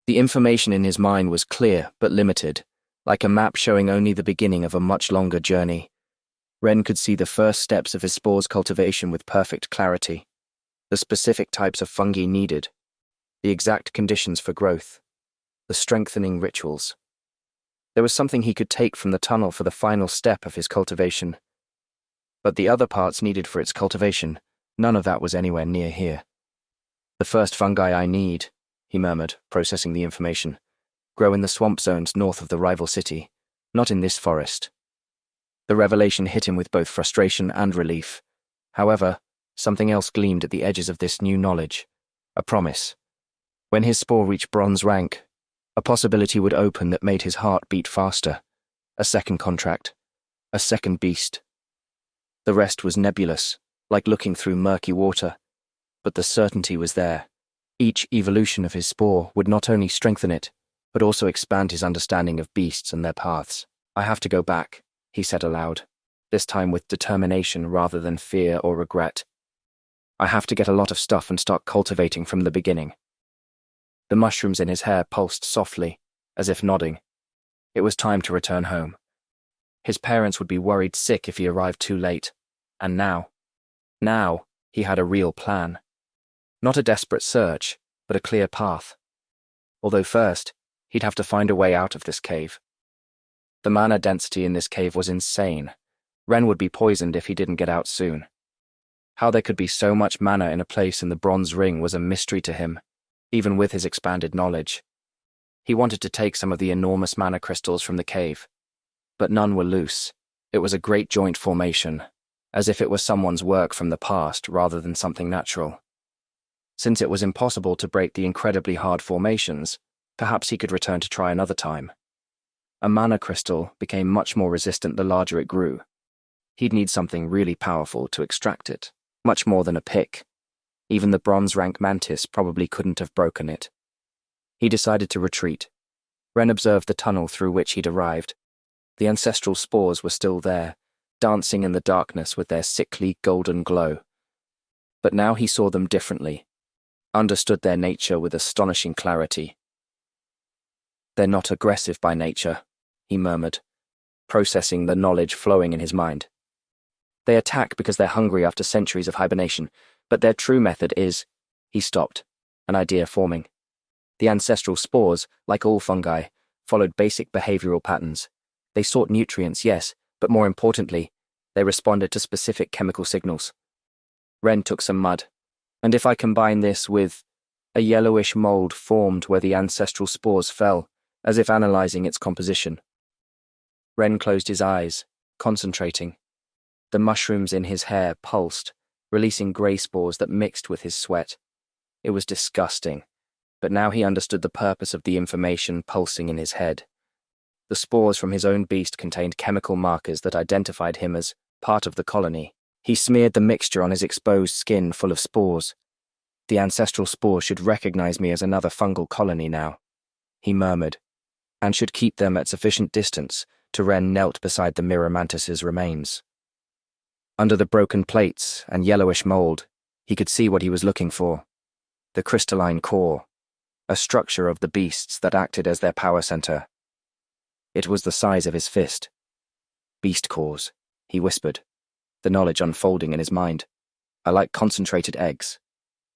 The information in his mind was clear but limited, like a map showing only the beginning of a much longer journey. Ren could see the first steps of his spores cultivation with perfect clarity, the specific types of fungi needed, the exact conditions for growth, the strengthening rituals. There was something he could take from the tunnel for the final step of his cultivation. But the other parts needed for its cultivation, none of that was anywhere near here. The first fungi I need, he murmured, processing the information, grow in the swamp zones north of the rival city, not in this forest. The revelation hit him with both frustration and relief. However, something else gleamed at the edges of this new knowledge, a promise. When his spore reached bronze rank, a possibility would open that made his heart beat faster. A second contract, a second beast. The rest was nebulous, like looking through murky water, but the certainty was there. Each evolution of his spore would not only strengthen it, but also expand his understanding of beasts and their paths. I have to go back, he said aloud, this time with determination rather than fear or regret. I have to get a lot of stuff and start cultivating from the beginning. The mushrooms in his hair pulsed softly, as if nodding. It was time to return home. His parents would be worried sick if he arrived too late. And now, he had a real plan. Not a desperate search, but a clear path. Although first, he'd have to find a way out of this cave. The mana density in this cave was insane. Ren would be poisoned if he didn't get out soon. How there could be so much mana in a place in the Bronze Ring was a mystery to him, even with his expanded knowledge. He wanted to take some of the enormous mana crystals from the cave, but none were loose. It was a great joint formation, as if it was someone's work from the past rather than something natural. Since it was impossible to break the incredibly hard formations, perhaps he could return to try another time. A mana crystal became much more resistant the larger it grew. He'd need something really powerful to extract it, much more than a pick. Even the bronze rank mantis probably couldn't have broken it. He decided to retreat. Ren observed the tunnel through which he'd arrived. The ancestral spores were still there, dancing in the darkness with their sickly golden glow. But now he saw them differently, understood their nature with astonishing clarity. They're not aggressive by nature, he murmured, processing the knowledge flowing in his mind. They attack because they're hungry after centuries of hibernation, but their true method is— He stopped, an idea forming. The ancestral spores, like all fungi, followed basic behavioral patterns. They sought nutrients, yes, but more importantly, they responded to specific chemical signals. Ren took some mud, and if I combine this with— A yellowish mold formed where the ancestral spores fell, as if analyzing its composition. Ren closed his eyes, concentrating. The mushrooms in his hair pulsed, releasing grey spores that mixed with his sweat. It was disgusting, but now he understood the purpose of the information pulsing in his head. The spores from his own beast contained chemical markers that identified him as part of the colony. He smeared the mixture on his exposed skin full of spores. The ancestral spores should recognize me as another fungal colony now, he murmured, and should keep them at sufficient distance to Ren knelt beside the mirror mantis's remains. Under the broken plates and yellowish mold, he could see what he was looking for. The crystalline core, a structure of the beasts that acted as their power center. It was the size of his fist. Beast cores, he whispered, the knowledge unfolding in his mind. I like concentrated eggs.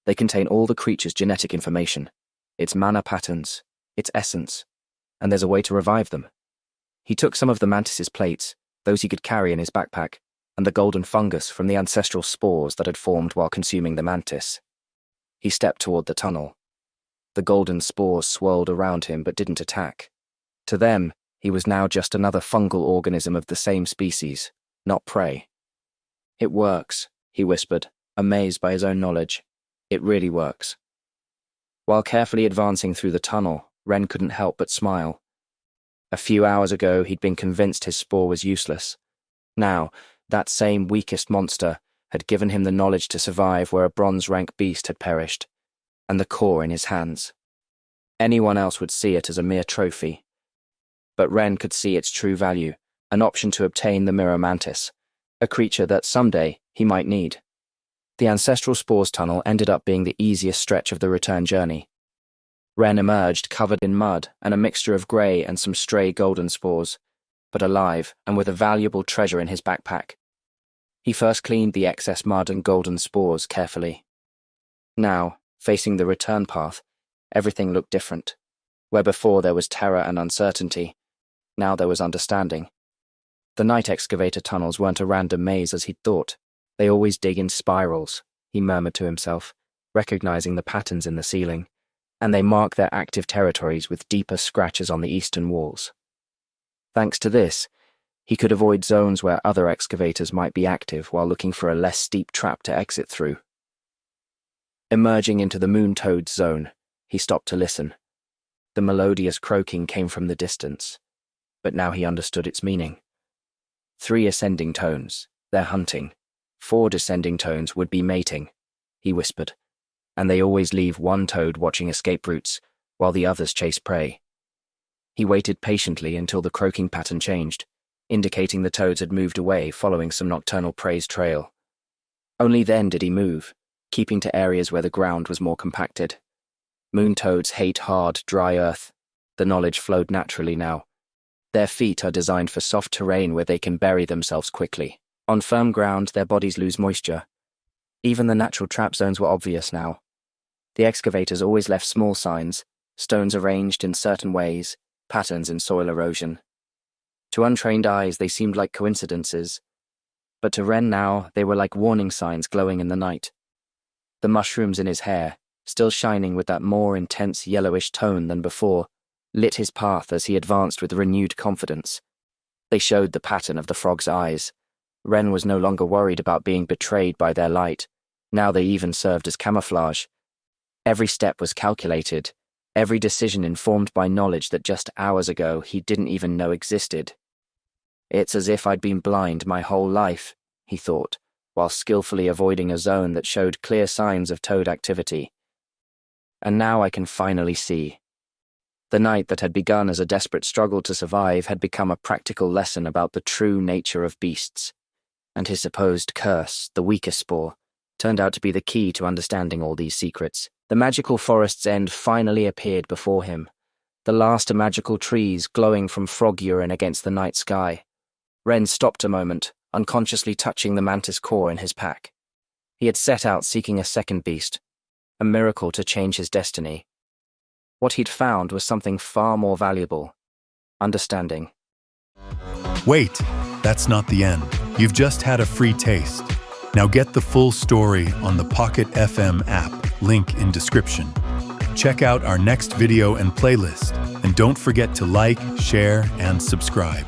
They contain all the creature's genetic information, its mana patterns, its essence, and there's a way to revive them. He took some of the mantis's plates, those he could carry in his backpack, and the golden fungus from the ancestral spores that had formed while consuming the mantis. He stepped toward the tunnel. The golden spores swirled around him but didn't attack. To them, he was now just another fungal organism of the same species, not prey. It works, he whispered, amazed by his own knowledge. It really works. While carefully advancing through the tunnel, Ren couldn't help but smile. A few hours ago, he'd been convinced his spore was useless. Now, that same weakest monster had given him the knowledge to survive where a bronze-rank beast had perished, and the core in his hands. Anyone else would see it as a mere trophy. But Ren could see its true value, an option to obtain the mirror mantis, a creature that someday he might need. The ancestral spores tunnel ended up being the easiest stretch of the return journey. Ren emerged covered in mud and a mixture of grey and some stray golden spores, but alive and with a valuable treasure in his backpack. He first cleaned the excess mud and golden spores carefully. Now, facing the return path, everything looked different. Where before there was terror and uncertainty, now there was understanding. The night excavator tunnels weren't a random maze as he'd thought. They always dig in spirals, he murmured to himself, recognizing the patterns in the ceiling, and they mark their active territories with deeper scratches on the eastern walls. Thanks to this, he could avoid zones where other excavators might be active while looking for a less steep trap to exit through. Emerging into the moon toad's zone, he stopped to listen. The melodious croaking came from the distance, but now he understood its meaning. 3 ascending tones, they're hunting. 4 descending tones would be mating, he whispered, and they always leave one toad watching escape routes while the others chase prey. He waited patiently until the croaking pattern changed, indicating the toads had moved away following some nocturnal prey's trail. Only then did he move, keeping to areas where the ground was more compacted. Moon toads hate hard, dry earth. The knowledge flowed naturally now. Their feet are designed for soft terrain where they can bury themselves quickly. On firm ground, their bodies lose moisture. Even the natural trap zones were obvious now. The excavators always left small signs, stones arranged in certain ways, patterns in soil erosion. To untrained eyes, they seemed like coincidences, but to Ren now, they were like warning signs glowing in the night. The mushrooms in his hair, still shining with that more intense yellowish tone than before, lit his path as he advanced with renewed confidence. They showed the pattern of the frog's eyes. Ren was no longer worried about being betrayed by their light. Now they even served as camouflage. Every step was calculated, every decision informed by knowledge that just hours ago he didn't even know existed. It's as if I'd been blind my whole life, he thought, while skillfully avoiding a zone that showed clear signs of toad activity. And now I can finally see. The night that had begun as a desperate struggle to survive had become a practical lesson about the true nature of beasts. And his supposed curse, the weakest spore, turned out to be the key to understanding all these secrets. The magical forest's end finally appeared before him, the last of magical trees glowing from frog urine against the night sky. Ren stopped a moment, unconsciously touching the mantis core in his pack. He had set out seeking a second beast, a miracle to change his destiny. What he'd found was something far more valuable: understanding. Wait, that's not the end. You've just had a free taste. Now get the full story on the Pocket FM app, link in description. Check out our next video and playlist, and don't forget to like, share, and subscribe.